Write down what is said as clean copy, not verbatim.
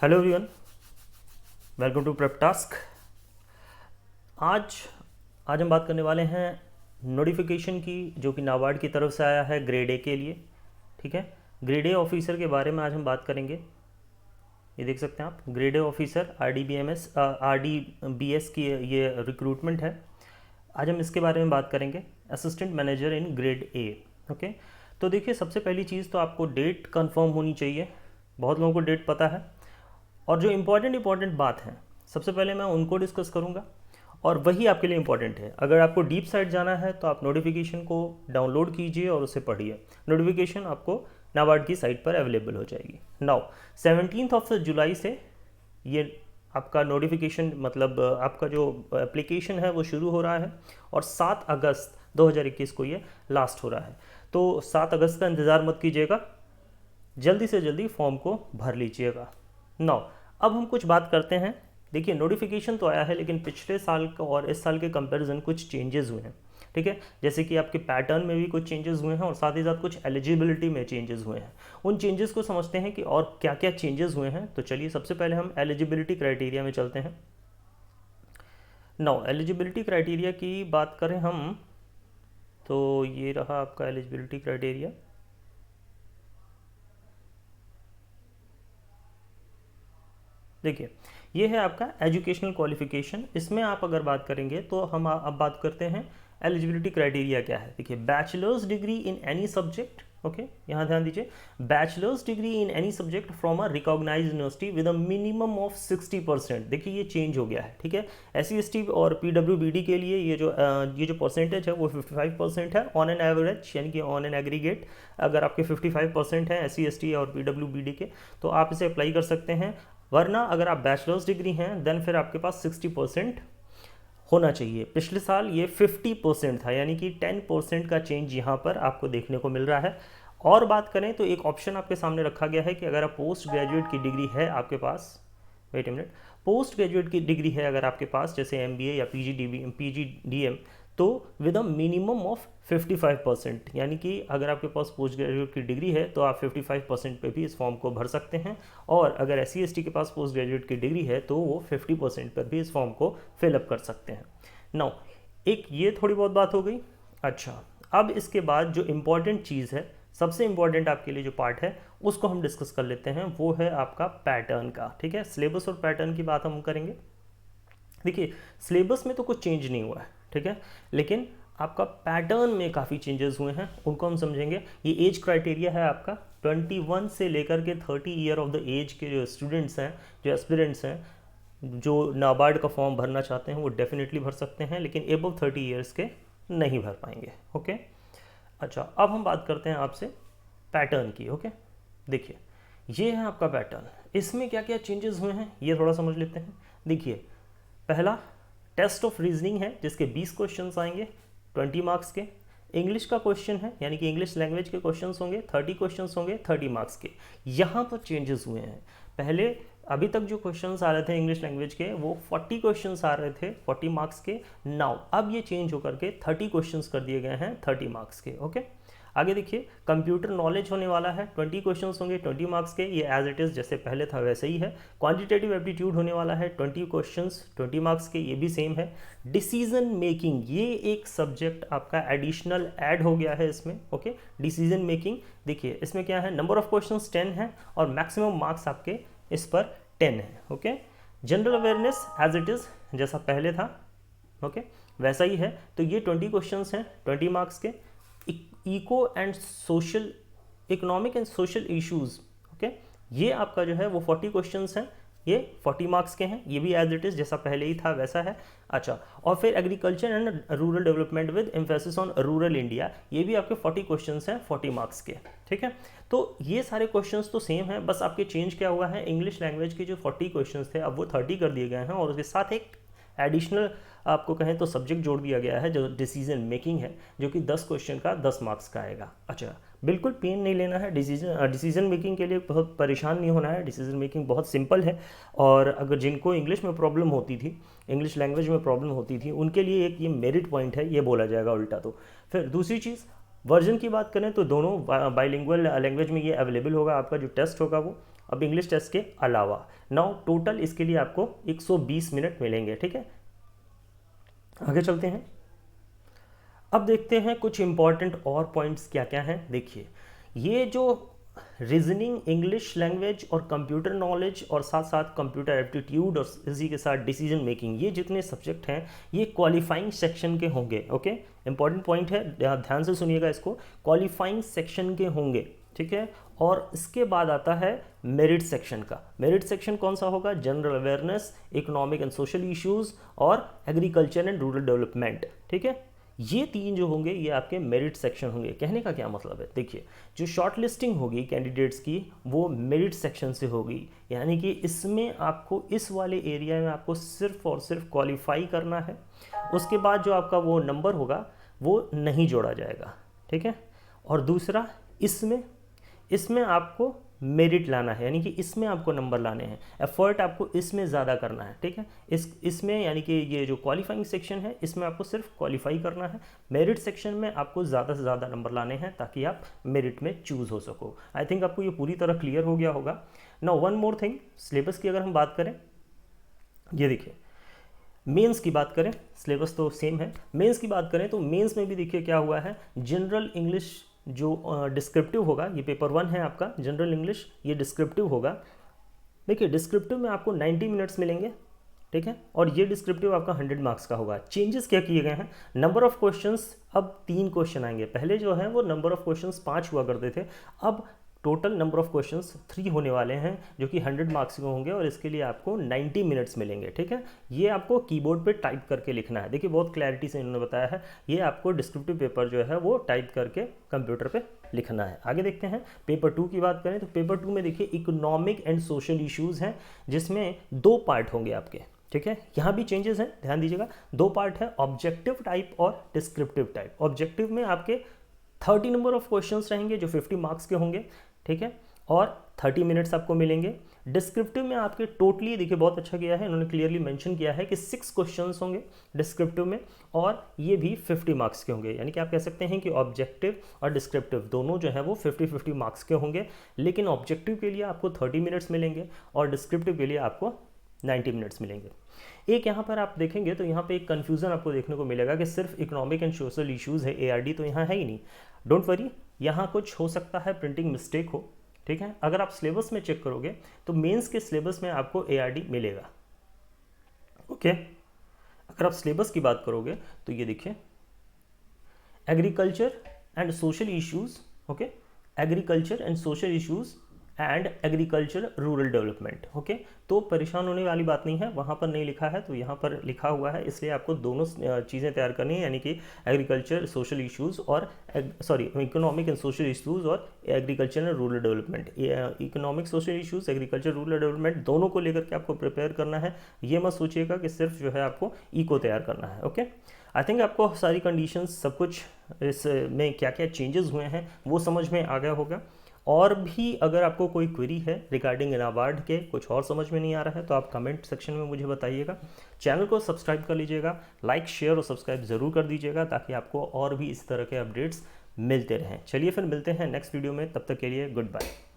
Hello everyone, welcome to prep task. आज आज हम बात करने वाले हैं नोटिफिकेशन की, जो कि नाबार्ड की तरफ से आया है ग्रेड ए के लिए। ठीक है, ग्रेड ए ऑफिसर के बारे में आज हम बात करेंगे। ये देख सकते हैं आप, ग्रेड ए ऑफिसर RDBS की ये रिक्रूटमेंट है। आज हम इसके बारे में बात करेंगे, assistant manager in grade A. Okay, तो देखिए, सबसे पहली चीज़ तो आपको डेट कंफर्म होनी चाहिए। बहुत लोगों को डेट पता है, और जो इम्पॉर्टेंट बात है सबसे पहले मैं उनको डिस्कस करूँगा, और वही आपके लिए इम्पॉर्टेंट है। अगर आपको डीप साइड जाना है तो आप नोटिफिकेशन को डाउनलोड कीजिए और उसे पढ़िए। नोटिफिकेशन आपको नाबार्ड की साइट पर अवेलेबल हो जाएगी। नाउ 17 जुलाई से ये आपका नोटिफिकेशन, मतलब आपका जो एप्लीकेशन है वो शुरू हो रहा है, और 7 अगस्त 2021 को ये लास्ट हो रहा है। तो 7 अगस्त का इंतज़ार मत कीजिएगा, जल्दी से जल्दी फॉर्म को भर लीजिएगा। नाउ अब हम कुछ बात करते हैं। देखिए, नोटिफिकेशन तो आया है, लेकिन पिछले साल का और इस साल के कंपैरिजन कुछ चेंजेस हुए हैं। ठीक है, जैसे कि आपके पैटर्न में भी कुछ चेंजेस हुए हैं, और साथ ही साथ कुछ एलिजिबिलिटी में चेंजेस हुए हैं। उन चेंजेस को समझते हैं कि और क्या क्या चेंजेस हुए हैं। तो चलिए, सबसे पहले हम एलिजिबिलिटी क्राइटेरिया में चलते हैं। नाउ एलिजिबिलिटी क्राइटेरिया की बात करें हम, तो ये रहा आपका एलिजिबिलिटी क्राइटेरिया। देखिए, ये है आपका एजुकेशनल क्वालिफिकेशन। इसमें आप अगर बात करेंगे तो हम अब बात करते हैं एलिजिबिलिटी क्राइटेरिया क्या है। देखिए, bachelor's degree in any subject. Okay, यहाँ ध्यान दीजिए, bachelor's degree in any subject from a recognised university with a minimum of 60%। देखिए, ये चेंज हो गया है। ठीक है, SC ST और PWBD के लिए ये जो परसेंटेज है वो 55% है ऑन एन एवरेज, यानी कि ऑन एन एग्रीगेट। अगर आपके 55% हैं SC ST और PWBD के, तो आप इसे अप्लाई कर सकते हैं। वरना अगर आप बैचलर्स डिग्री हैं, देन फिर आपके पास 60% होना चाहिए। पिछले साल ये 50% था, यानी कि 10% का चेंज यहाँ पर आपको देखने को मिल रहा है। और बात करें तो एक ऑप्शन आपके सामने रखा गया है कि अगर आप पोस्ट ग्रेजुएट की डिग्री है आपके पास, wait a minute, post graduate की डिग्री है अगर आपके पास, जैसे MBA या PGDM, तो विद अ मिनिमम ऑफ 55%, यानी कि अगर आपके पास पोस्ट ग्रेजुएट की डिग्री है तो आप 55% पे भी इस फॉर्म को भर सकते हैं। और अगर SC ST के पास पोस्ट ग्रेजुएट की डिग्री है तो वो 50% पर भी इस फॉर्म को फिलअप कर सकते हैं। नाउ, एक ये थोड़ी बहुत बात हो गई। अच्छा, अब इसके बाद जो इम्पॉर्टेंट चीज़ है, सबसे इम्पॉर्टेंट आपके लिए जो पार्ट है, उसको हम डिस्कस कर लेते हैं। वो है आपका पैटर्न का। ठीक है, सिलेबस और पैटर्न की बात हम करेंगे। देखिए, सिलेबस में तो कुछ चेंज नहीं हुआ है, ठीक है, लेकिन आपका पैटर्न में काफ़ी चेंजेस हुए हैं, उनको हम समझेंगे। ये एज क्राइटेरिया है आपका 21 से लेकर के 30 ईयर ऑफ द एज के जो स्टूडेंट्स हैं, जो एस्पिरेंट्स हैं, जो नाबार्ड का फॉर्म भरना चाहते हैं, वो डेफिनेटली भर सकते हैं, लेकिन एबव 30 ईयर्स के नहीं भर पाएंगे। ओके, अच्छा, अब हम बात करते हैं आपसे पैटर्न की। ओके, देखिए, ये है आपका पैटर्न। इसमें क्या क्या चेंजेस हुए हैं ये थोड़ा समझ लेते हैं। देखिए, पहला टेस्ट ऑफ रीजनिंग है, जिसके 20 क्वेश्चंस आएंगे 20 मार्क्स के। इंग्लिश का क्वेश्चन है, यानी कि इंग्लिश लैंग्वेज के क्वेश्चंस होंगे, 30 क्वेश्चंस होंगे 30 मार्क्स के। यहाँ पर चेंजेस हुए हैं। पहले अभी तक जो क्वेश्चंस आ रहे थे इंग्लिश लैंग्वेज के, वो 40 क्वेश्चंस आ रहे थे 40 मार्क्स के। नाउ अब ये चेंज होकर के 30 क्वेश्चंस कर दिए गए हैं 30 मार्क्स के। ओके, आगे देखिए, कंप्यूटर नॉलेज होने वाला है, 20 क्वेश्चंस होंगे 20 मार्क्स के, ये एज इट इज़ जैसे पहले था वैसे ही है। क्वांटिटेटिव एप्टीट्यूड होने वाला है 20 क्वेश्चंस 20 मार्क्स के, ये भी सेम है। डिसीजन मेकिंग, ये एक सब्जेक्ट आपका एडिशनल ऐड हो गया है इसमें। ओके, डिसीजन मेकिंग, देखिए इसमें क्या है, नंबर ऑफ क्वेश्चंस 10 है, और मैक्सिमम मार्क्स आपके इस पर 10 है। Okay, general awareness as it is जैसा पहले था, ओके, वैसा ही है। तो ये 20 क्वेश्चंस हैं 20 मार्क्स के। Eco and social, economic and social issues, okay, ये आपका जो है वो 40 क्वेश्चंस हैं, ये 40 मार्क्स के हैं, ये भी एज इट इज़ जैसा पहले ही था वैसा है। अच्छा, और फिर agriculture and rural development with emphasis on rural India, ये भी आपके 40 क्वेश्चंस हैं 40 मार्क्स के। ठीक है, तो ये सारे क्वेश्चंस तो सेम हैं, बस आपके चेंज क्या हुआ है, इंग्लिश लैंग्वेज के जो 40 क्वेश्चंस थे अब वो 30 कर दिए गए हैं, और उसके साथ एक एडिशनल आपको कहें तो सब्जेक्ट जोड़ दिया गया है जो डिसीजन मेकिंग है, जो कि 10 क्वेश्चन का 10 मार्क्स का आएगा। अच्छा, बिल्कुल पेन नहीं लेना है, डिसीजन मेकिंग के लिए बहुत परेशान नहीं होना है। डिसीजन मेकिंग बहुत सिंपल है, और अगर जिनको इंग्लिश में प्रॉब्लम होती थी, इंग्लिश लैंग्वेज में प्रॉब्लम होती थी, उनके लिए एक ये मेरिट पॉइंट है, ये बोला जाएगा उल्टा। तो फिर दूसरी चीज़, वर्जन की बात करें तो दोनों बाइलिंगुअल लैंग्वेज में ये अवेलेबल होगा। आपका जो टेस्ट होगा वो अब इंग्लिश टेस्ट के अलावा। नाउ टोटल इसके लिए आपको 120 मिनट मिलेंगे, ठीक है। आगे चलते हैं, अब देखते हैं कुछ इंपॉर्टेंट और पॉइंट्स क्या क्या हैं। देखिए, ये जो रीजनिंग, इंग्लिश लैंग्वेज और कंप्यूटर नॉलेज और साथ साथ कंप्यूटर एप्टीट्यूड और इसी के साथ डिसीजन मेकिंग, ये जितने सब्जेक्ट हैं ये क्वालिफाइंग सेक्शन के होंगे। ओके, इंपॉर्टेंट पॉइंट है, ध्यान से सुनिएगा इसको, क्वालिफाइंग सेक्शन के होंगे, ठीक है। और इसके बाद आता है मेरिट सेक्शन का। मेरिट सेक्शन कौन सा होगा? General awareness, economic and social issues और एग्रीकल्चर एंड रूरल डेवलपमेंट, ठीक है। ये तीन जो होंगे ये आपके मेरिट सेक्शन होंगे। कहने का क्या मतलब है? देखिए, जो शॉर्ट लिस्टिंग होगी कैंडिडेट्स की वो मेरिट सेक्शन से होगी, यानी कि इसमें आपको इस वाले एरिया में आपको सिर्फ और सिर्फ क्वालिफाई करना है। उसके बाद जो आपका वो नंबर होगा वो नहीं जोड़ा जाएगा, ठीक है। और दूसरा, इसमें आपको मेरिट लाना है, यानी कि इसमें आपको नंबर लाने हैं, एफर्ट आपको इसमें ज़्यादा करना है, ठीक है। इसमें यानी कि ये जो क्वालिफाइंग सेक्शन है इसमें आपको सिर्फ क्वालिफाई करना है, मेरिट सेक्शन में आपको ज़्यादा से ज़्यादा नंबर लाने हैं ताकि आप मेरिट में चूज़ हो सको। आई थिंक आपको ये पूरी तरह क्लियर हो गया होगा। Now one more thing, syllabus की अगर हम बात करें, ये देखिए मेंस की बात करें, सिलेबस तो सेम है। मेंस की बात करें तो मेंस में भी देखिए क्या हुआ है, जनरल इंग्लिश जो डिस्क्रिप्टिव होगा, ये पेपर 1 है आपका जनरल इंग्लिश, ये डिस्क्रिप्टिव होगा। देखिए डिस्क्रिप्टिव में आपको 90 मिनट्स मिलेंगे, ठीक है। और ये डिस्क्रिप्टिव आपका 100 मार्क्स का होगा। चेंजेस क्या किए गए हैं? नंबर ऑफ क्वेश्चंस, अब 3 क्वेश्चन आएंगे। पहले जो है वो नंबर ऑफ क्वेश्चंस 5 हुआ करते थे, अब टोटल नंबर ऑफ क्वेश्चंस 3 होने वाले हैं जो कि 100 मार्क्स के होंगे और इसके लिए आपको 90 मिनट्स मिलेंगे, ठीक है। ये आपको कीबोर्ड पे टाइप करके लिखना है। देखिए बहुत क्लैरिटी से इन्होंने बताया है, ये आपको डिस्क्रिप्टिव पेपर जो है वो टाइप करके कंप्यूटर पे लिखना है। आगे देखते हैं, पेपर 2 की बात करें तो पेपर 2 में देखिए इकोनॉमिक एंड सोशल इश्यूज़ हैं, जिसमें 2 पार्ट होंगे आपके, ठीक है। यहाँ भी चेंजेस हैं, ध्यान दीजिएगा। 2 पार्ट है, ऑब्जेक्टिव टाइप और डिस्क्रिप्टिव टाइप। ऑब्जेक्टिव में आपके 30 नंबर ऑफ क्वेश्चंस रहेंगे जो 50 मार्क्स के होंगे, ठीक है, और 30 मिनट्स आपको मिलेंगे। डिस्क्रिप्टिव में आपके टोटली देखिए बहुत अच्छा किया है, इन्होंने क्लियरली मेंशन किया है कि 6 क्वेश्चंस होंगे डिस्क्रिप्टिव में और ये भी 50 मार्क्स के होंगे। यानी कि आप कह सकते हैं कि ऑब्जेक्टिव और डिस्क्रिप्टिव दोनों जो है वो 50-50 मार्क्स के होंगे, लेकिन ऑब्जेक्टिव के लिए आपको 30 मिनट्स मिलेंगे और डिस्क्रिप्टिव के लिए आपको 90 मिनट्स मिलेंगे। एक यहाँ पर आप देखेंगे तो यहाँ पे एक कन्फ्यूज़न आपको देखने को मिलेगा कि सिर्फ इकोनॉमिक एंड सोशल इश्यूज़ है, ARD तो यहाँ है ही नहीं। डोंट वरी, यहाँ कुछ हो सकता है प्रिंटिंग मिस्टेक हो, ठीक है। अगर आप सिलेबस में चेक करोगे तो मेंस के सिलेबस में आपको ARD मिलेगा, ओके। अगर आप सिलेबस की बात करोगे तो ये देखिए agriculture and social issues, okay, agriculture and social issues and agriculture rural development, okay. तो परेशान होने वाली बात नहीं है, वहाँ पर नहीं लिखा है तो यहाँ पर लिखा हुआ है, इसलिए आपको दोनों चीज़ें तैयार करनी है, यानी कि एग्रीकल्चर सोशल इश्यूज़ और इकोनॉमिक एंड सोशल इश्यूज़ और agriculture and rural development. Economic social issues, agriculture rural development दोनों को लेकर के आपको प्रिपेयर करना है। ये मत सोचिएगा कि सिर्फ जो है आपको को तैयार करना है, ओके। आई थिंक आपको सारी कंडीशंस, सब कुछ इसमें क्या क्या चेंजेस हुए हैं वो समझ में आ गया होगा। और भी अगर आपको कोई क्वेरी है रिगार्डिंग नाबार्ड के, कुछ और समझ में नहीं आ रहा है तो आप कमेंट सेक्शन में मुझे बताइएगा। चैनल को सब्सक्राइब कर लीजिएगा, लाइक शेयर और सब्सक्राइब ज़रूर कर दीजिएगा ताकि आपको और भी इस तरह के अपडेट्स मिलते रहें। चलिए फिर मिलते हैं नेक्स्ट वीडियो में, तब तक के लिए गुड बाय।